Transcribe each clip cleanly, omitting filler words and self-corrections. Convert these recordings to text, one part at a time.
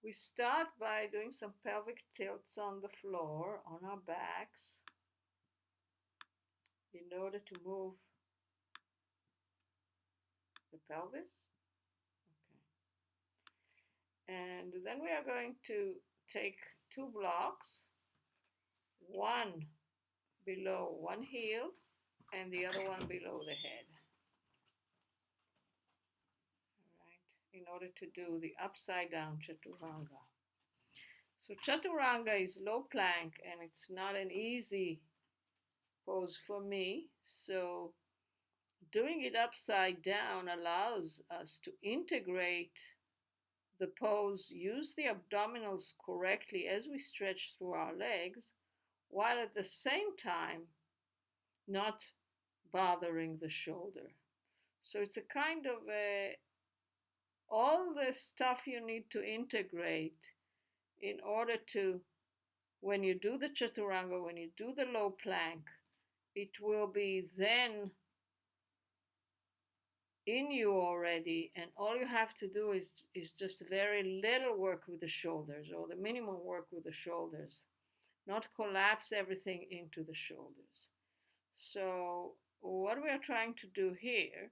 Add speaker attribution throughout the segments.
Speaker 1: We start by doing some pelvic tilts on the floor, on our backs, in order to move the pelvis. Okay. And then we are going to take two blocks, one below one heel and the other one below the head. All right, in order to do the upside down Chaturanga. So Chaturanga is low plank and it's not an easy pose for me. So doing it upside down allows us to integrate the pose, use the abdominals correctly as we stretch through our legs, while at the same time not bothering the shoulder. So it's a kind of all the stuff you need to integrate in order to, when you do the Chaturanga, when you do the low plank, it will be then in you already, and all you have to do is just very little work with the shoulders, or the minimum work with the shoulders, not collapse everything into the shoulders. So what we are trying to do here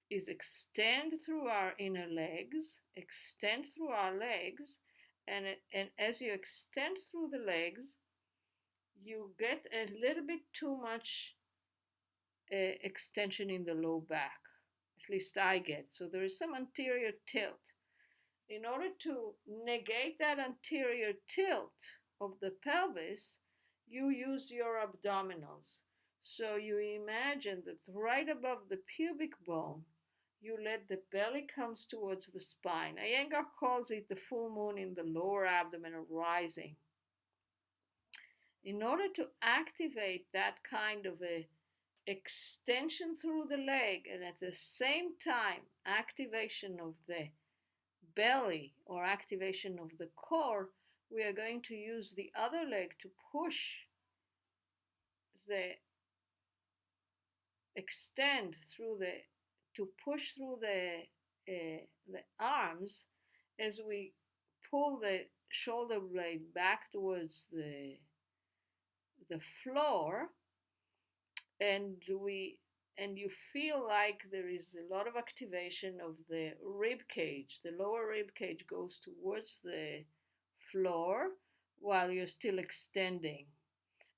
Speaker 1: is extend through our inner legs, extend through our legs, and as you extend through the legs, you get a little bit too much extension in the low back. At least I get. So there is some anterior tilt. In order to negate that anterior tilt of the pelvis, you use your abdominals. So you imagine that right above the pubic bone, you let the belly comes towards the spine. Iyengar calls it the full moon in the lower abdomen rising. In order to activate that kind of a extension through the leg and at the same time activation of the belly or activation of the core, we are going to use the other leg to push the extend through the to push through the arms as we pull the shoulder blade back towards the floor, and you feel like there is a lot of activation of the rib cage. The lower rib cage goes towards the floor while you're still extending,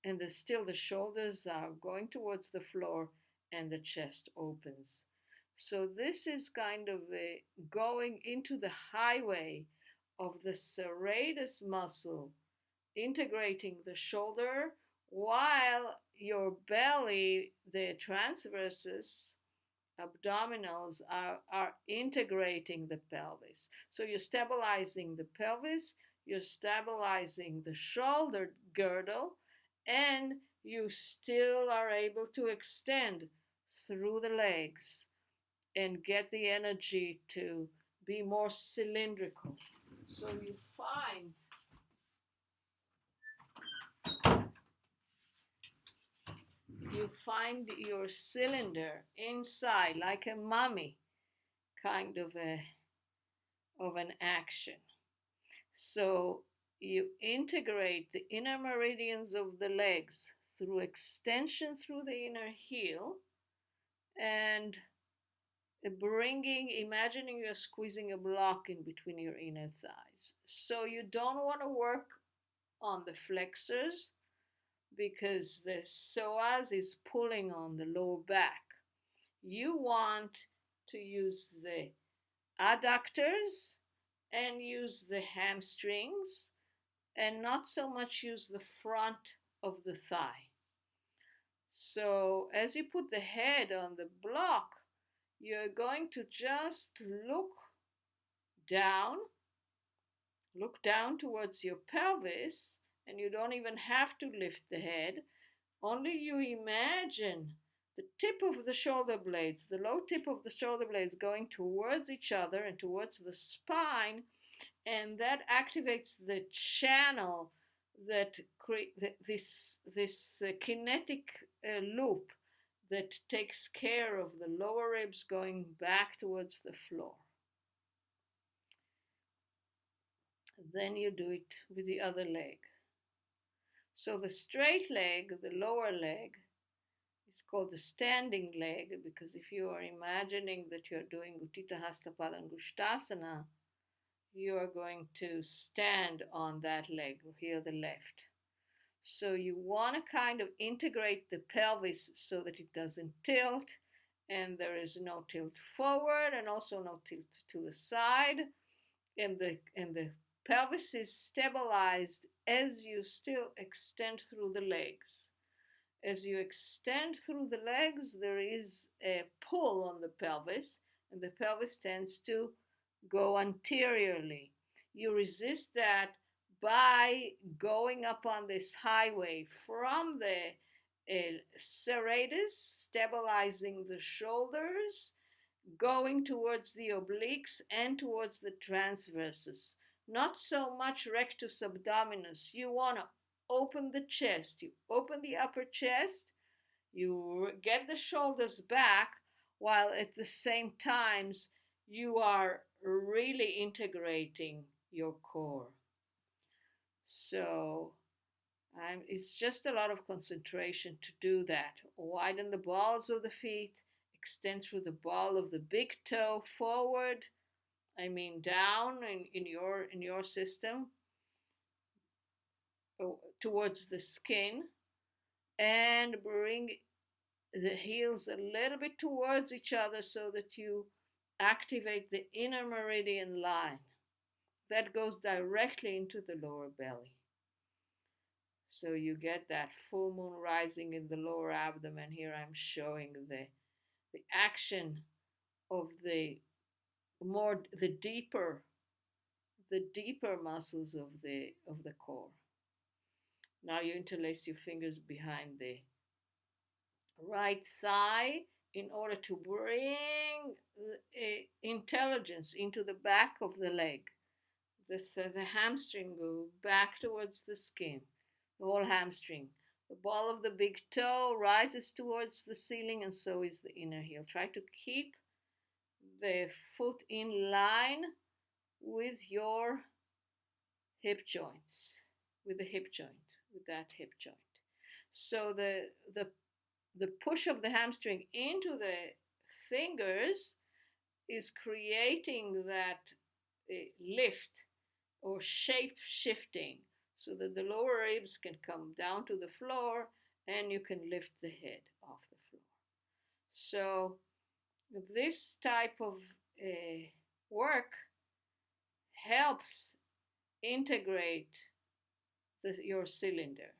Speaker 1: and the shoulders are going towards the floor and the chest opens. So this is kind of going into the highway of the serratus muscle, integrating the shoulder while your belly, the transversus abdominals are integrating the pelvis. So you're stabilizing the pelvis, you're stabilizing the shoulder girdle, and you still are able to extend through the legs and get the energy to be more cylindrical. So you find your cylinder inside like a mummy kind of an action. So you integrate the inner meridians of the legs through extension through the inner heel and imagining you're squeezing a block in between your inner thighs. So you don't want to work on the flexors because the psoas is pulling on the lower back. You want to use the adductors and use the hamstrings and not so much use the front of the thigh. So as you put the head on the block, you're going to just down, look down towards your pelvis, and you don't even have to lift the head. Only you imagine the tip of the shoulder blades, the low tip of the shoulder blades going towards each other and towards the spine, and that activates the channel that this kinetic loop that takes care of the lower ribs going back towards the floor. Then you do it with the other leg. So the straight leg, the lower leg, is called the standing leg because if you are imagining that you're doing Utthita Hasta Padangushtasana, you are going to stand on that leg, here the left. So you want to kind of integrate the pelvis so that it doesn't tilt and there is no tilt forward and also no tilt to the side, and the pelvis is stabilized as you still extend through the legs. As you extend through the legs, there is a pull on the pelvis, and the pelvis tends to go anteriorly. You resist that by going up on this highway from the serratus, stabilizing the shoulders, going towards the obliques and towards the transversus. Not so much rectus abdominis. You want to open the chest. You open the upper chest, you get the shoulders back, while at the same times you are really integrating your core. So it's just a lot of concentration to do that. Widen the balls of the feet, extend through the ball of the big toe forward, down in your system, towards the skin, and bring the heels a little bit towards each other so that you activate the inner meridian line. That goes directly into the lower belly. So you get that full moon rising in the lower abdomen. Here I'm showing the action of the deeper muscles of the core. Now you interlace your fingers behind the right thigh in order to bring intelligence into the back of the leg. The hamstring go back towards the skin, the whole hamstring. The ball of the big toe rises towards the ceiling, and so is the inner heel. Try to keep the foot in line with your hip joints, with the hip joint, with that hip joint. So the push of the hamstring into the fingers is creating that lift or shape shifting so that the lower ribs can come down to the floor and you can lift the head off the floor. So this type of work helps integrate your cylinder.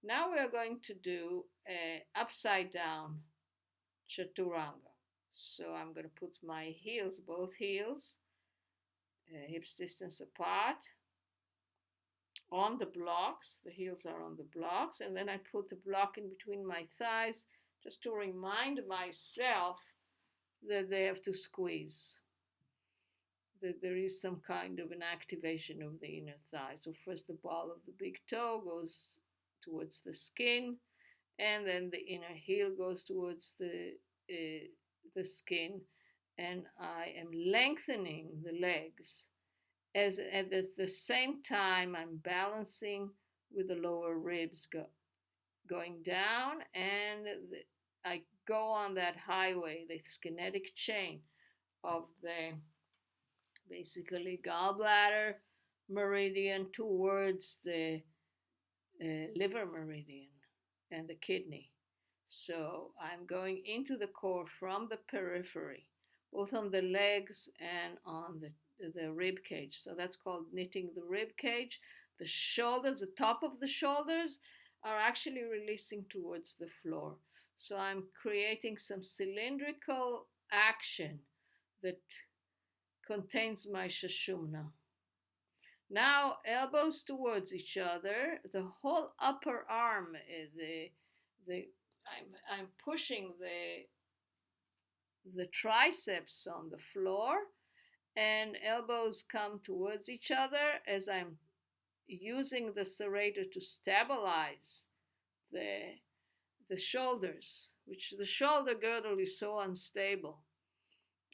Speaker 1: Now we are going to do a upside down Chaturanga. So I'm going to put my heels, both heels, hips distance apart, on the blocks. The heels are on the blocks, and then I put the block in between my thighs just to remind myself that they have to squeeze, that there is some kind of an activation of the inner thigh. So first the ball of the big toe goes towards the skin, and then the inner heel goes towards the skin, and I am lengthening the legs as at the same time I'm balancing with the lower ribs going down, and I go on that highway, the kinetic chain of the basically gallbladder meridian towards the liver meridian and the kidney. So I'm going into the core from the periphery, both on the legs and on the rib cage. So that's called knitting the rib cage. The shoulders, the top of the shoulders are actually releasing towards the floor. So I'm creating some cylindrical action that contains my Sushumna. Now elbows towards each other, the whole upper arm, I'm pushing the triceps on the floor, and elbows come towards each other as I'm using the serrator to stabilize the shoulders, which the shoulder girdle is so unstable.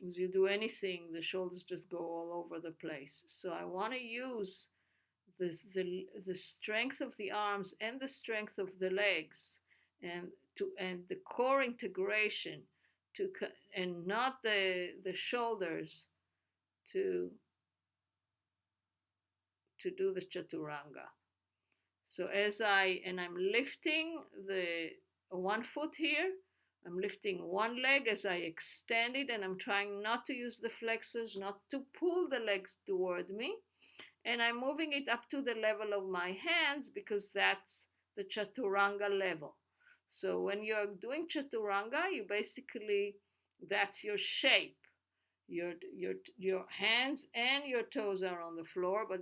Speaker 1: As you do anything, the shoulders just go all over the place. So I want to use the strength of the arms and the strength of the legs, and the core integration to and not the shoulders to do the chaturanga. So I'm lifting the one foot here, I'm lifting one leg as I extend it, and I'm trying not to use the flexors, not to pull the legs toward me. And I'm moving it up to the level of my hands because that's the chaturanga level. So when you're doing chaturanga, you basically, that's your shape. Your hands and your toes are on the floor, but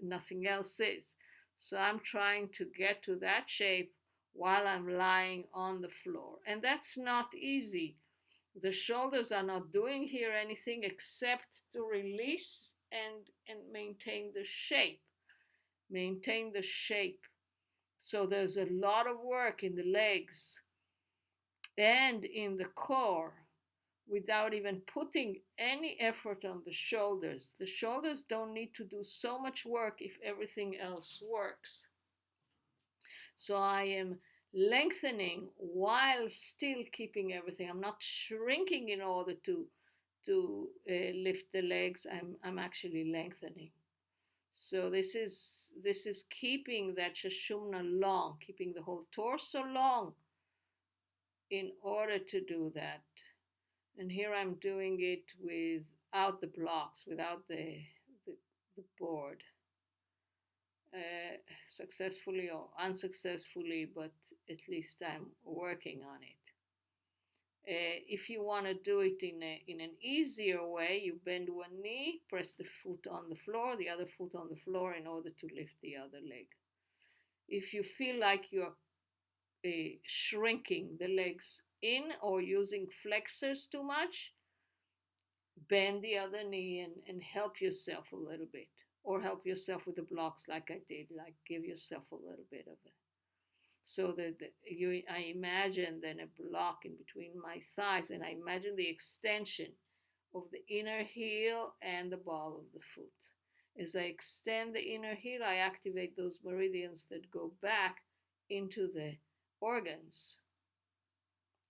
Speaker 1: nothing else is. So I'm trying to get to that shape while I'm lying on the floor. And that's not easy. The shoulders are not doing here anything except to release and maintain the shape. Maintain the shape. So there's a lot of work in the legs and in the core without even putting any effort on the shoulders. The shoulders don't need to do so much work if everything else works. So I am lengthening while still keeping everything. I'm not shrinking in order to lift the legs. I'm actually lengthening. So this is keeping that Sushumna long, keeping the whole torso long in order to do that. And here I'm doing it without the blocks, without the board, successfully or unsuccessfully, but at least I'm working on it. If you want to do it in an easier way, you bend one knee, press the foot on the floor, the other foot on the floor in order to lift the other leg. If you feel like you're shrinking the legs in or using flexors too much, bend the other knee and help yourself a little bit, or help yourself with the blocks like I did, like give yourself a little bit of it. So that I imagine then a block in between my thighs, and I imagine the extension of the inner heel and the ball of the foot. As I extend the inner heel, I activate those meridians that go back into the organs,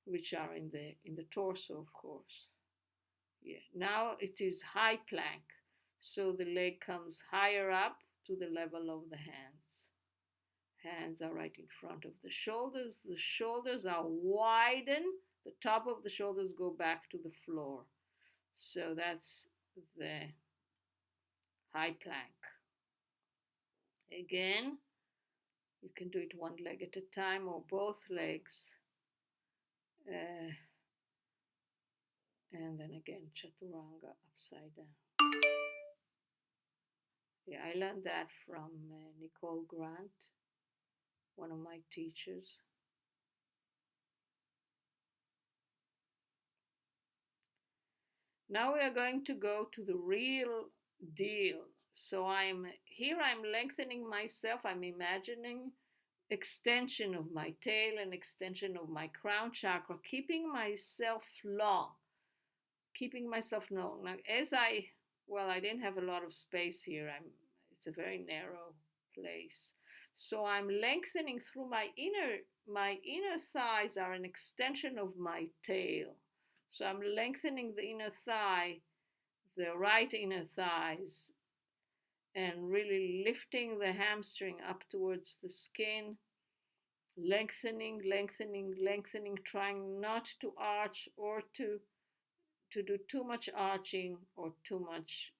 Speaker 1: which are in the torso, of course. Yeah. Now it is high plank, so the leg comes higher up to the level of the hands. Hands are right in front of the shoulders. The shoulders are widened. The top of the shoulders go back to the floor. So that's the high plank. Again, you can do it one leg at a time or both legs. And then again, Chaturanga upside down. Yeah, I learned that from Nicole Grant, one of my teachers. Now we are going to go to the real deal. So I'm lengthening myself. I'm imagining extension of my tail and extension of my crown chakra, keeping myself long, keeping myself long. Now, I didn't have a lot of space here. It's a very narrow place. So I'm lengthening through my inner thighs are an extension of my tail. So I'm lengthening the inner thigh, the right inner thighs, and really lifting the hamstring up towards the skin, lengthening, lengthening, lengthening, trying not to arch or to do too much arching or too much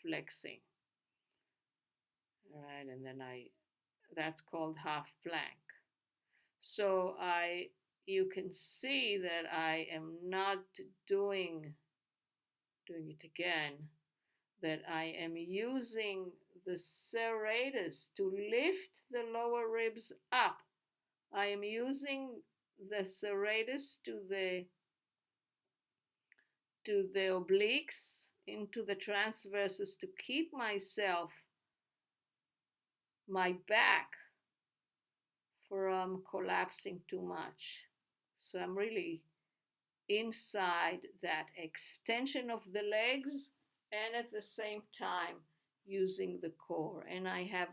Speaker 1: flexing. All right, and then that's called half plank. So you can see that I am not doing it again, that I am using the serratus to lift the lower ribs up. I am using the serratus to the obliques, into the transverses, to keep my back from collapsing too much. So I'm really inside that extension of the legs, and at the same time using the core. And I have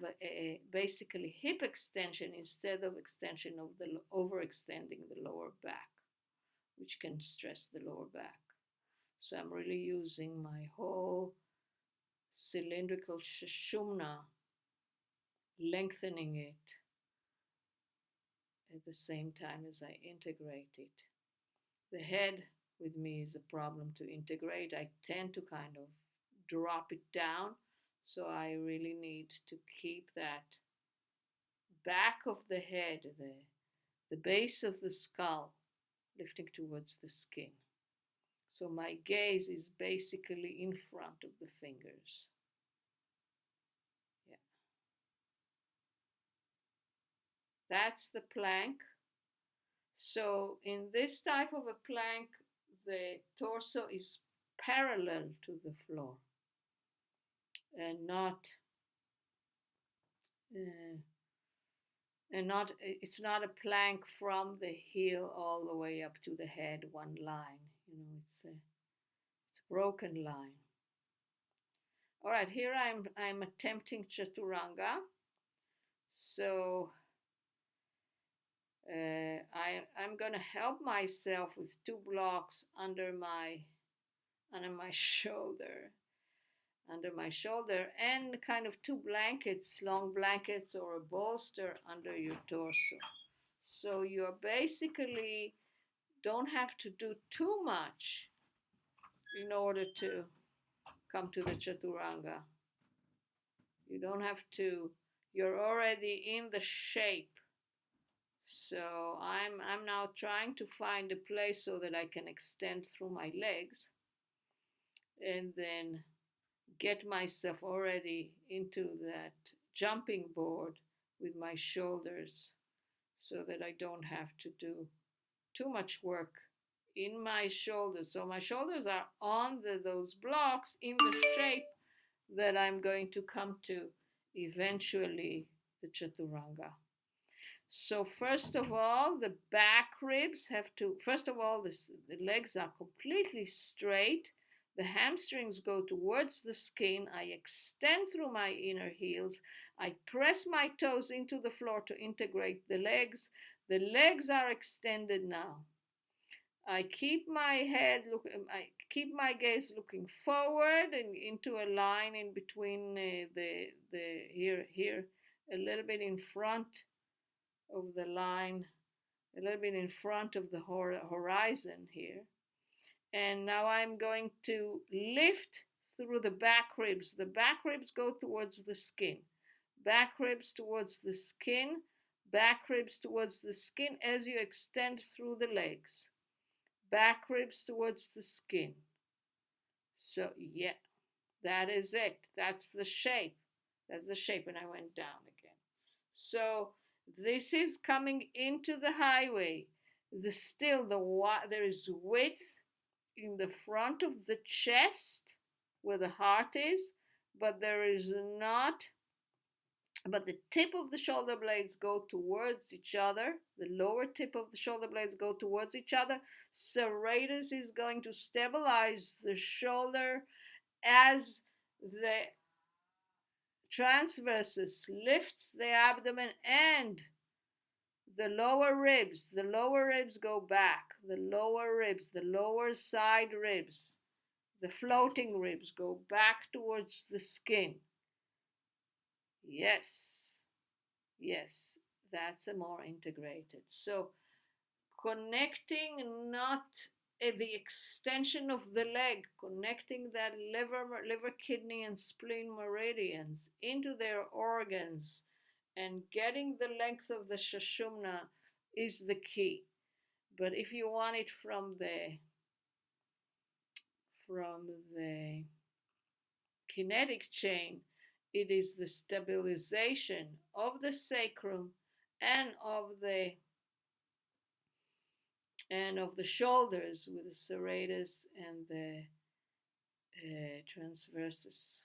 Speaker 1: basically hip extension instead of extension of the overextending the lower back, which can stress the lower back. So I'm really using my whole cylindrical sushumna, lengthening it at the same time as I integrate it. The head with me is a problem to integrate. I tend to kind of drop it down, so I really need to keep that back of the head, the base of the skull, lifting towards the skin. So my gaze is basically in front of the fingers. Yeah. That's the plank. So in this type of a plank, the torso is parallel to the floor and uh, not it's not a plank from the heel all the way up to the head, one line. It's a broken line. All right, here I'm attempting Chaturanga. So I'm going to help myself with two blocks under my shoulder, and kind of two blankets, long blankets or a bolster under your torso. So you're basically don't have to do too much in order to come to the Chaturanga. You don't have to, you're already in the shape. So I'm now trying to find a place so that I can extend through my legs and then get myself already into that jumping board with my shoulders so that I don't have to do too much work in my shoulders. So my shoulders are on those blocks in the shape that I'm going to come to eventually, the Chaturanga. So first of all, the back ribs have to, first of all, the legs are completely straight. The hamstrings go towards the skin. I extend through my inner heels. I press my toes into the floor to integrate the legs. The legs are extended now. I keep my I keep my gaze looking forward and into a line in between the here a little bit in front of the line, a little bit in front of the horizon here. And now I'm going to lift through the back ribs. The back ribs go towards the skin. Back ribs towards the skin. Back ribs towards the skin as you extend through the legs. Back ribs towards the skin. So, yeah, that is it. That's the shape. That's the shape. And I went down again. So, this is coming into the highway. There is width in the front of the chest where the heart is, but there is not, but the tip of the shoulder blades go towards each other. The lower tip of the shoulder blades go towards each other. Serratus is going to stabilize the shoulder as the transversus lifts the abdomen and the lower ribs go back. The lower ribs, the lower side ribs, the floating ribs go back towards the skin. Yes, that's a more integrated. So connecting not the extension of the leg, connecting that liver, kidney, and spleen meridians into their organs and getting the length of the sushumna is the key. But if you want it from the kinetic chain, it is the stabilization of the sacrum and of the shoulders with the serratus and the transversus.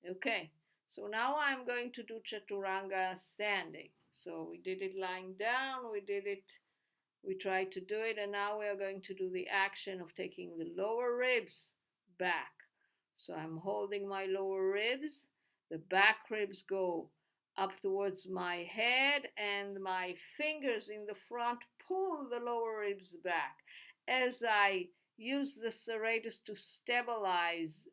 Speaker 1: Okay, so now I'm going to do Chaturanga standing. So we did it lying down, we did it We tried to do it, and now we are going to do the action of taking the lower ribs back. So I'm holding my lower ribs, the back ribs go up towards my head, and my fingers in the front pull the lower ribs back as I use the serratus to stabilize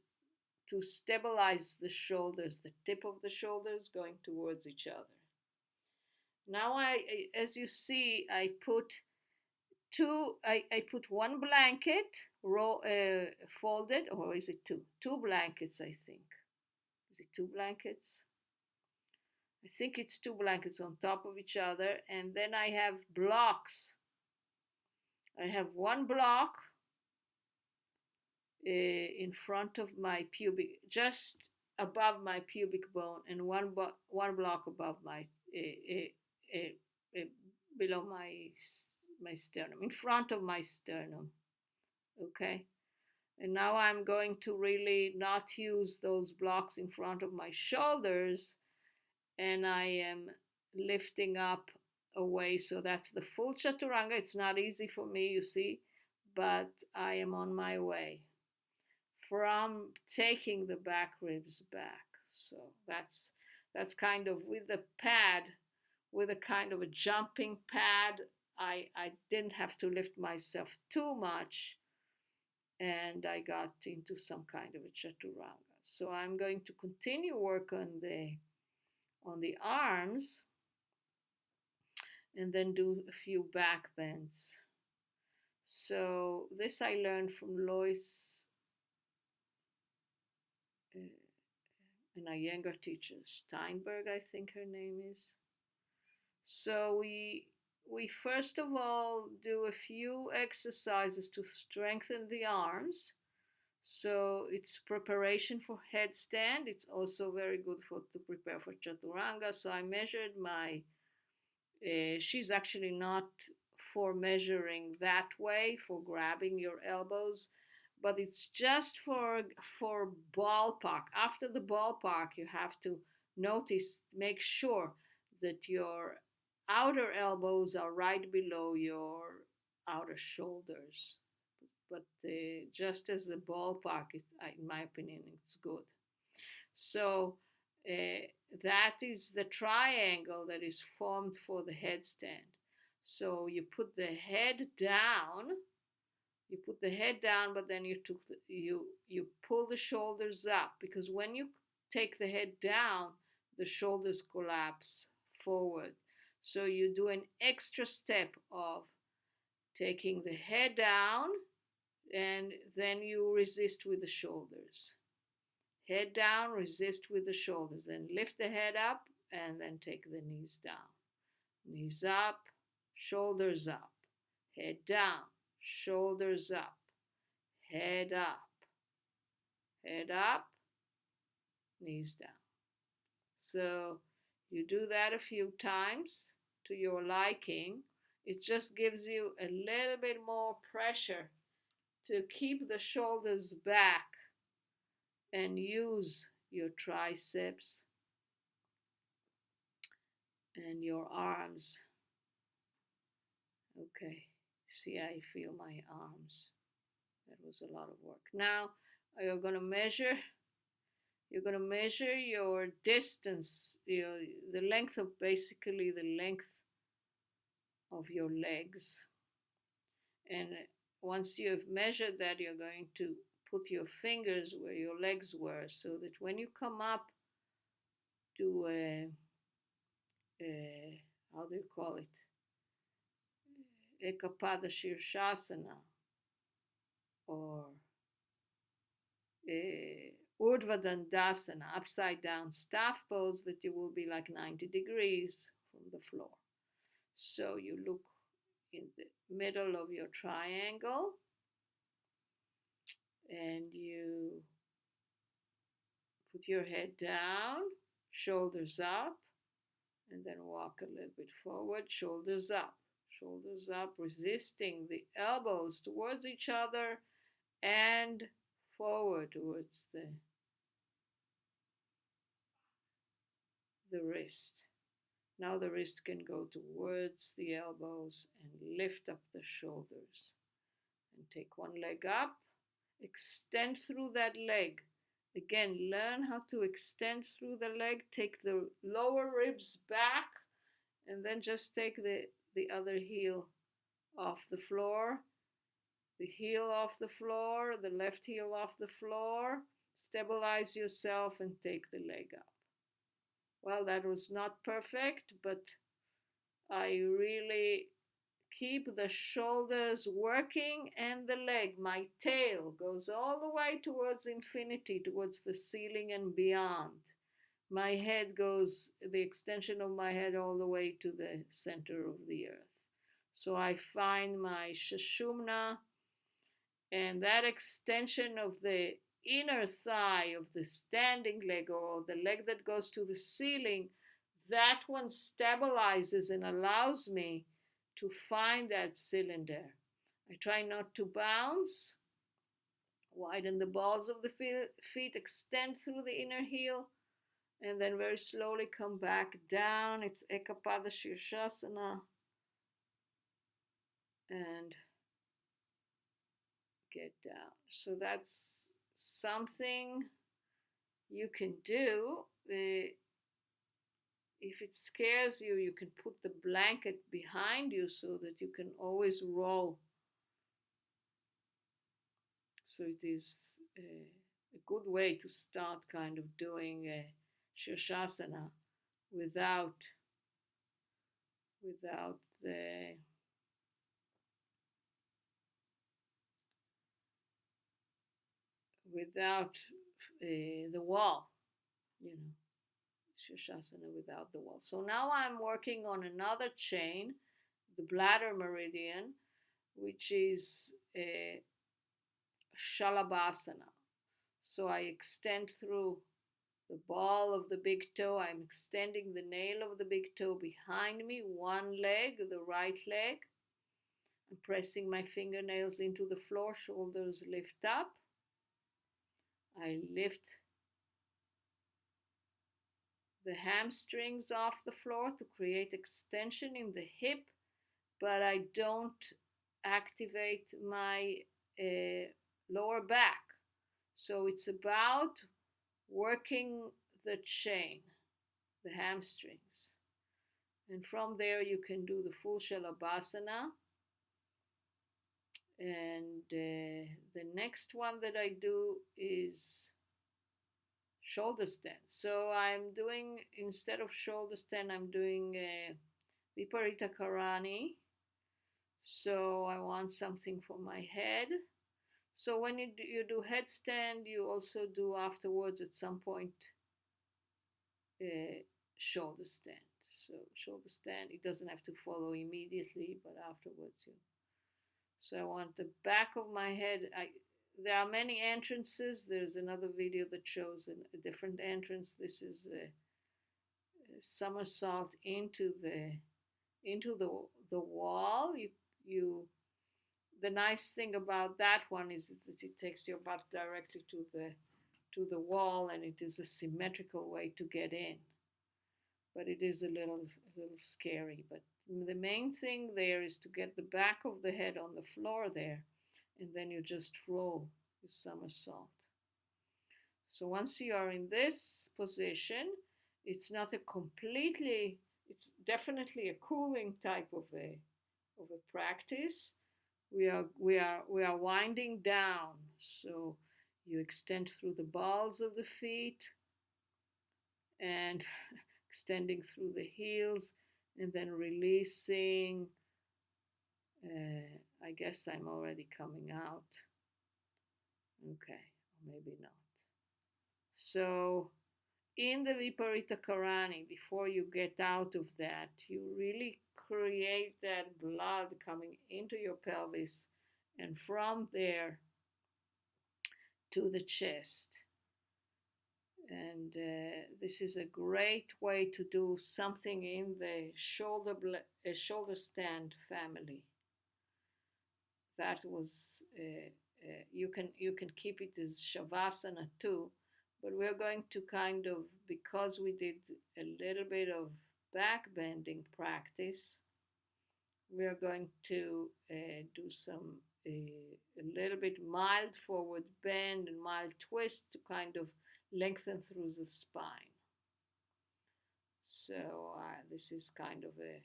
Speaker 1: the shoulders, the tip of the shoulders going towards each other. Now as you see, I put one blanket folded, or is it two blankets, I think. Is it two blankets? I think it's two blankets on top of each other, and then I have blocks. I have one block in front of my pubic, just above my pubic bone, and one block above my below my sternum, in front of my sternum. Okay, and now I'm going to really not use those blocks in front of my shoulders, and I am lifting up away. So that's the full chaturanga. It's not easy for me, you see, but I am on my way from taking the back ribs back. So that's kind of with the pad, with a kind of a jumping pad. I didn't have to lift myself too much, and I got into some kind of a chaturanga. So I'm going to continue work on the arms, and then do a few back bends. So this I learned from Lois, and a younger teacher, Steinberg, I think her name is. So we first of all do a few exercises to strengthen the arms. So it's preparation for headstand. It's also very good to prepare for chaturanga. So I measured my she's actually not for measuring that way, for grabbing your elbows, but it's just for ballpark. After the ballpark, you have to make sure that your outer elbows are right below your outer shoulders. But just as a ballpark, in my opinion, it's good. So that is the triangle that is formed for the headstand. So you put the head down, but then you pull the shoulders up, because when you take the head down, the shoulders collapse forward. So you do an extra step of taking the head down, and then you resist with the shoulders. Head down, resist with the shoulders, then lift the head up, and then take the knees down. Knees up, shoulders up, head down, shoulders up, head up, knees down. So you do that a few times to your liking. It just gives you a little bit more pressure to keep the shoulders back and use your triceps and your arms. Okay, see, I feel my arms. That was a lot of work. Now you're going to measure your distance, the length of your legs. And once you have measured that, you're going to put your fingers where your legs were, so that when you come up to how do you call it? Ekapada Shirshasana, or Urdhva Dandasana, upside down staff pose, that you will be like 90 degrees from the floor. So you look in the middle of your triangle, and you put your head down, shoulders up, and then walk a little bit forward, shoulders up, resisting the elbows towards each other and forward towards the wrist. Now the wrist can go towards the elbows and lift up the shoulders. And take one leg up, extend through that leg. Again, learn how to extend through the leg. Take the lower ribs back, and then just take the other heel off the floor, the heel off the floor, the left heel off the floor. Stabilize yourself and take the leg up. Well, that was not perfect, but I really keep the shoulders working and the leg. My tail goes all the way towards infinity, towards the ceiling and beyond. My head goes, the extension of my head, all the way to the center of the earth. So I find my Sushumna, and that extension of the inner thigh of the standing leg, or the leg that goes to the ceiling, that one stabilizes and allows me to find that cylinder. I try not to bounce. Widen the balls of the feet, extend through the inner heel, and then very slowly come back down. It's Ekapada Shirshasana. And get down. So that's something you can do. If it scares you, you can put the blanket behind you so that you can always roll. So it is a good way to start kind of doing a Shirshasana without the wall, you know, Shirshasana without the wall. So now I'm working on another chain, the bladder meridian, which is a Shalabhasana. So I extend through the ball of the big toe. I'm extending the nail of the big toe behind me, one leg, the right leg. I'm pressing my fingernails into the floor, shoulders lift up. I lift the hamstrings off the floor to create extension in the hip, but I don't activate my lower back. So it's about working the chain, the hamstrings. And from there you can do the full Shalabhasana. And the next one that I do is shoulder stand. So I'm doing, instead of shoulder stand, I'm doing Viparita Karani. So I want something for my head. So when you do headstand, you also do afterwards at some point shoulder stand. So shoulder stand, it doesn't have to follow immediately, but afterwards you. So I want the back of my head. There are many entrances. There's another video that shows a different entrance. This is a somersault into the wall. The nice thing about that one is that it takes your butt directly to the wall, and it is a symmetrical way to get in. But it is a little scary. But the main thing there is to get the back of the head on the floor there, and then you just roll your somersault. So once you are in this position, it's not a completely, it's definitely a cooling type of a practice. We are winding down. So you extend through the balls of the feet and extending through the heels, and then releasing. I guess I'm already coming out. Okay, maybe not. So in the Viparita Karani, before you get out of that, you really create that blood coming into your pelvis, and from there to the chest. And this is a great way to do something in the shoulder stand family. That was you can keep it as Shavasana too, but we're going to kind of, because we did a little bit of back bending practice, we are going to do some a little bit mild forward bend and mild twist to kind of lengthen through the spine. So this is kind of a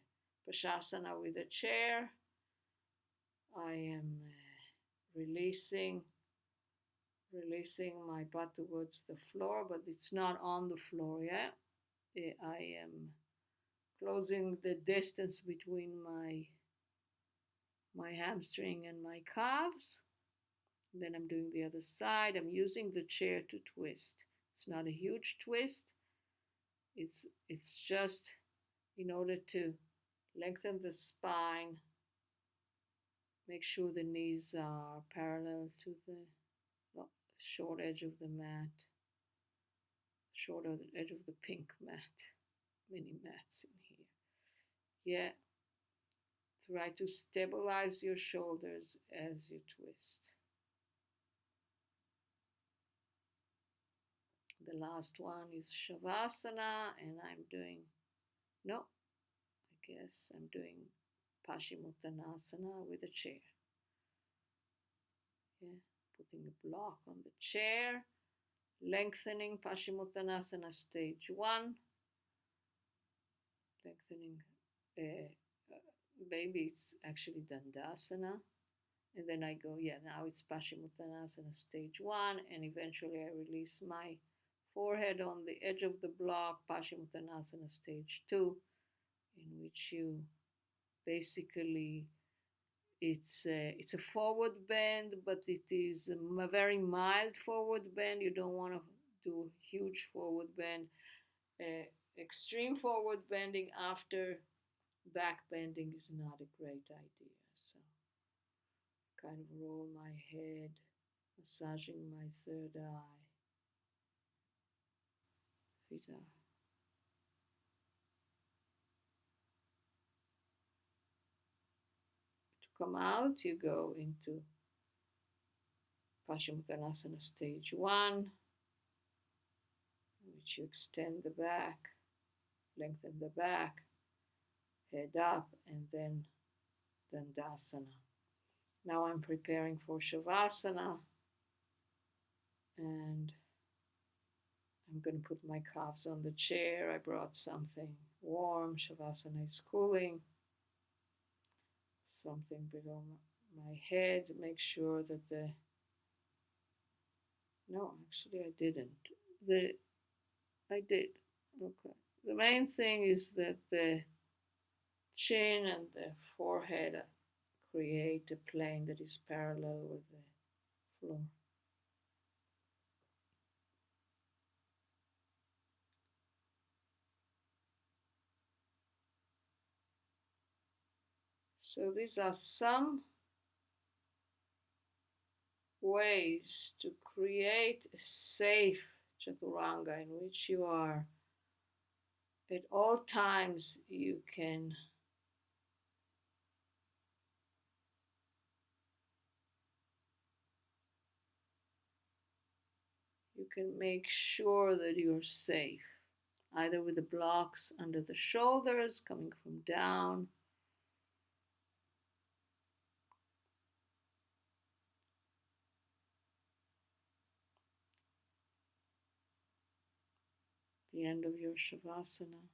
Speaker 1: Pashasana with a chair. I am releasing my butt towards the floor, but it's not on the floor yet. I am closing the distance between my hamstring and my calves. And then I'm doing the other side. I'm using the chair to twist. It's not a huge twist. It's just in order to lengthen the spine, make sure the knees are parallel to the short edge of the mat, shorter edge of the pink mat. Many mats in here. Yeah. Try to stabilize your shoulders as you twist. The last one is Shavasana, and I'm doing, no, I guess I'm doing Paschimottanasana with a chair. Yeah, putting a block on the chair, lengthening Paschimottanasana stage 1, lengthening, maybe it's actually Dandasana. And then I go, yeah, now it's Paschimottanasana stage 1, and eventually I release my forehead on the edge of the block, Paschimottanasana stage 2, in which you basically, it's a forward bend, but it is a very mild forward bend. You don't want to do huge forward bend. Extreme forward bending after back bending is not a great idea. So kind of roll my head, massaging my third eye. Feet are. To come out, you go into Paschimottanasana stage 1, in which you extend the back, lengthen the back, head up, and then Dandasana. Now I'm preparing for Shavasana, and I'm going to put my calves on the chair. I brought something warm. Shavasana is cooling. Something below my head. Make sure that no, actually I didn't. I did. Okay. The main thing is that the chin and the forehead create a plane that is parallel with the floor. So these are some ways to create a safe Chaturanga in which you are at all times you can make sure that you're safe, either with the blocks under the shoulders coming from down, the end of your Shavasana.